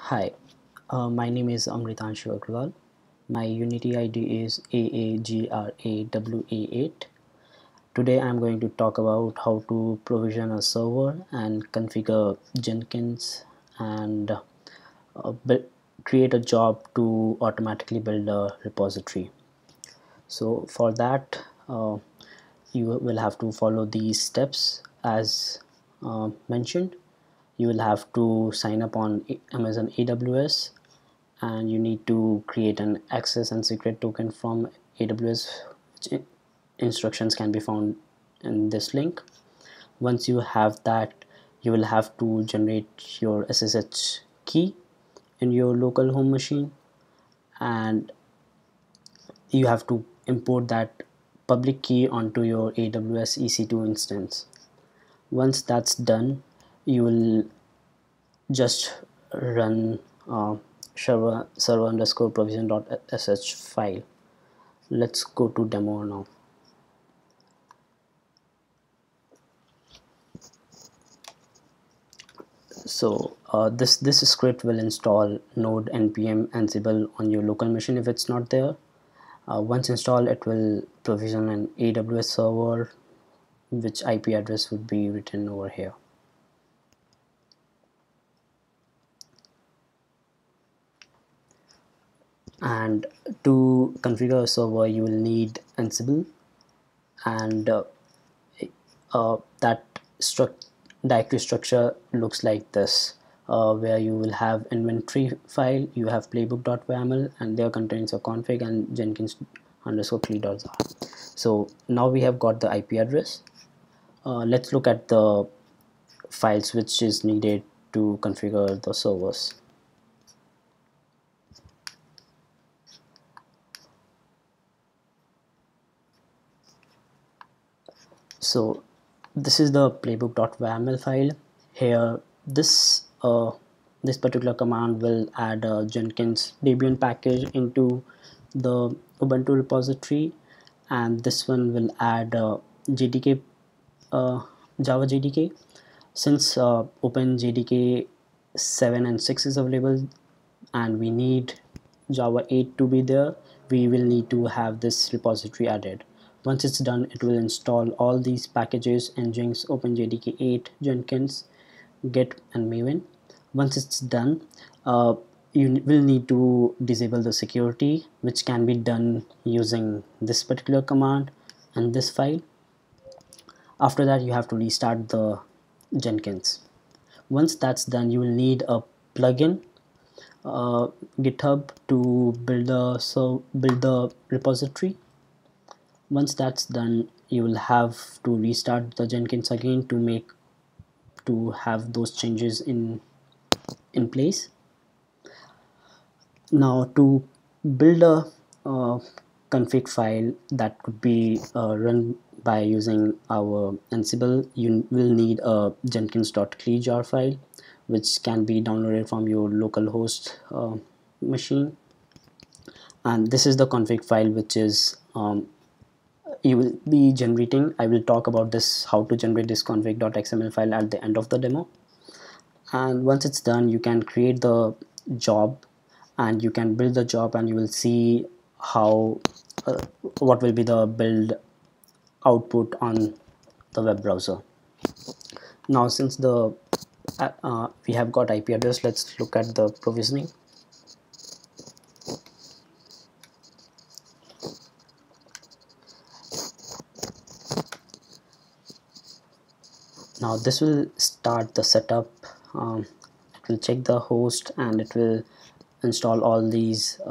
Hi, my name is Amritanshu Agrawal. My Unity ID is AAGRAWA8. Today I'm going to talk about how to provision a server and configure Jenkins and create a job to automatically build a repository. So for that, you will have to follow these steps as mentioned. You will have to sign up on Amazon AWS, and you need to create an access and secret token from AWS, which instructions can be found in this link. Once you have that, you will have to generate your SSH key in your local home machine, and you have to import that public key onto your AWS EC2 instance. Once that's done, you will just run server underscore provision.sh file. Let's go to demo now. So this script will install node npm ansible on your local machine if it's not there. Once installed, it will provision an AWS server, which IP address would be written over here. And to configure a server, you will need Ansible, and that directory structure looks like this, where you will have inventory file, you have playbook.yaml, and there contains a config and jenkins underscore cli.zar. So now we have got the IP address. Let's look at the files which is needed to configure the servers. So this is the playbook.yaml file. Here this particular command will add a Jenkins Debian package into the Ubuntu repository, and this one will add JDK, Java JDK. Since OpenJDK 7 and 6 is available and we need Java 8 to be there, we will need to have this repository added. Once it's done, it will install all these packages: Nginx, OpenJDK 8, Jenkins, Git, and Maven. Once it's done, you will need to disable the security, which can be done using this particular command and this file. After that, you have to restart the Jenkins. Once that's done, you will need a plugin, GitHub, to build the repository. Once that's done, you will have to restart the Jenkins again to have those changes in place. Now to build a config file that could be run by using our Ansible, you will need a jenkins.cli.jar file, which can be downloaded from your local host machine. And this is the config file which is you will be generating. I will talk about this, how to generate this config.xml file, at the end of the demo. And once it's done, you can create the job and you can build the job, and you will see how what will be the build output on the web browser. Now since the we have got IP address, let's look at the provisioning. Now this will start the setup. It will check the host and it will install all these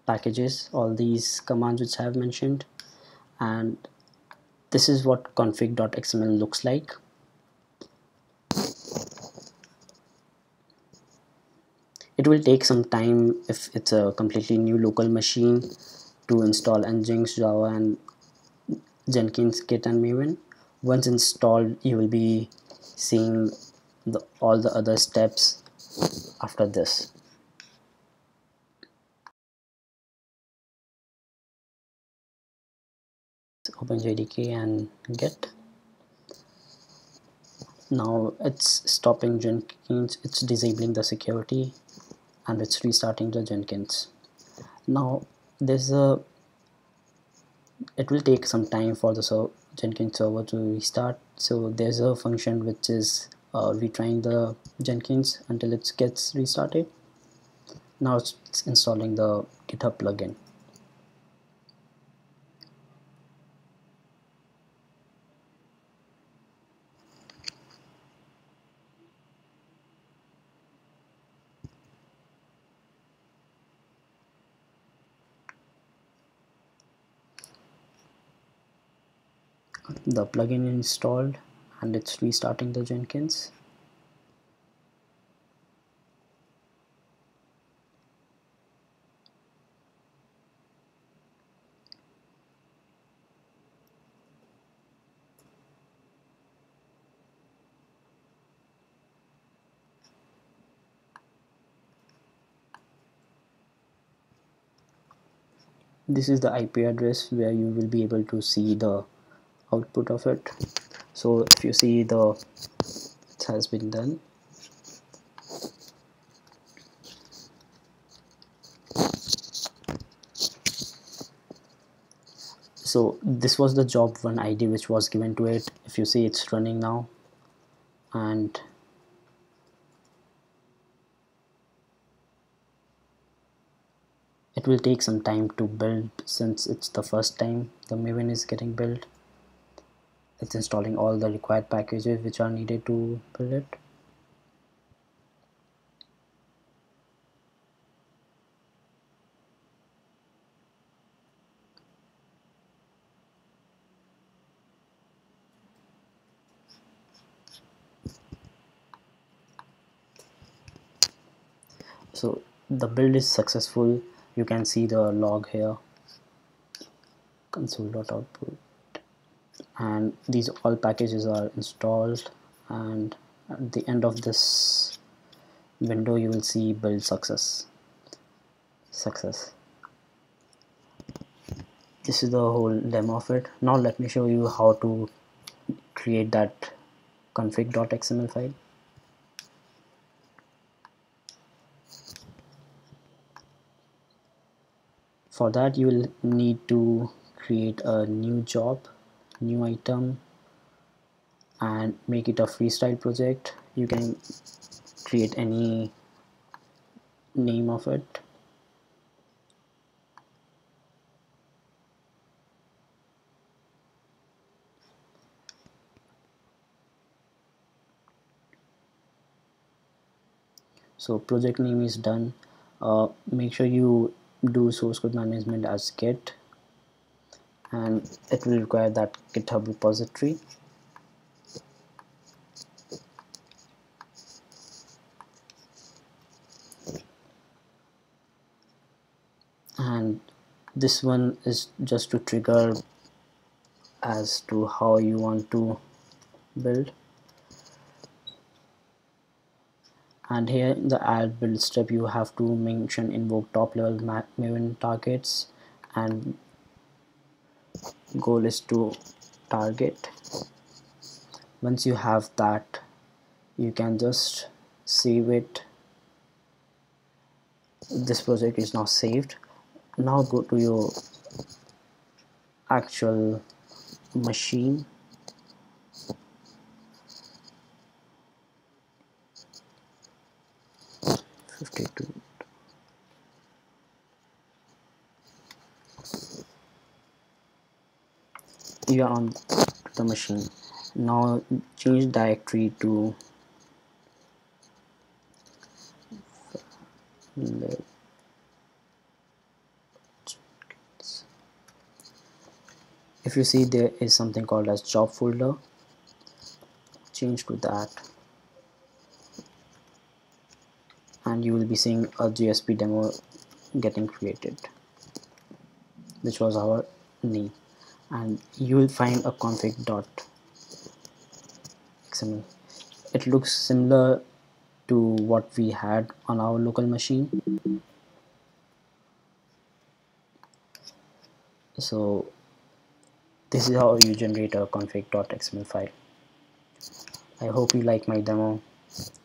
packages, all these commands which I have mentioned, and this is what config.xml looks like. It will take some time if it's a completely new local machine to install Nginx, Java, and Jenkins, Git, and Maven. Once installed, you will be seeing all the other steps after this. OpenJDK and Git. Now it's stopping Jenkins, it's disabling the security, and it's restarting the Jenkins. Now there's a it will take some time for the Jenkins server to restart, so there's a function which is retrying the Jenkins until it gets restarted. Now it's installing the GitHub plugin. The plugin is installed and it's restarting the Jenkins. This is the IP address where you will be able to see the output of it. So if you see it has been done. So this was the job 1 ID which was given to it. If you see, it's running now, and it will take some time to build since it's the first time the Maven is getting built. It's installing all the required packages which are needed to build it. So the build is successful. You can see the log here, console.output, and these all packages are installed, and at the end of this window you will see build success. This is the whole demo of it. Now let me show you how to create that config.xml file. For that you will need to create a new job, new item, and make it a freestyle project. You can create any name of it. So project name is done. Make sure you do source code management as git, and it will require that GitHub repository. And this one is just to trigger as to how you want to build. And here in the add build step you have to mention invoke top level Maven targets, and goal is to target. Once you have that, you can just save it. This project is now saved. Now go to your actual machine, you are on the machine. Now change directory to if you see there is something called as job folder, change to that, and you will be seeing a JSP demo getting created, which was our name, and you will find a config.xml. It looks similar to what we had on our local machine. So this is how you generate a config.xml file. I hope you like my demo.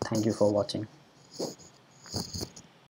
Thank you for watching.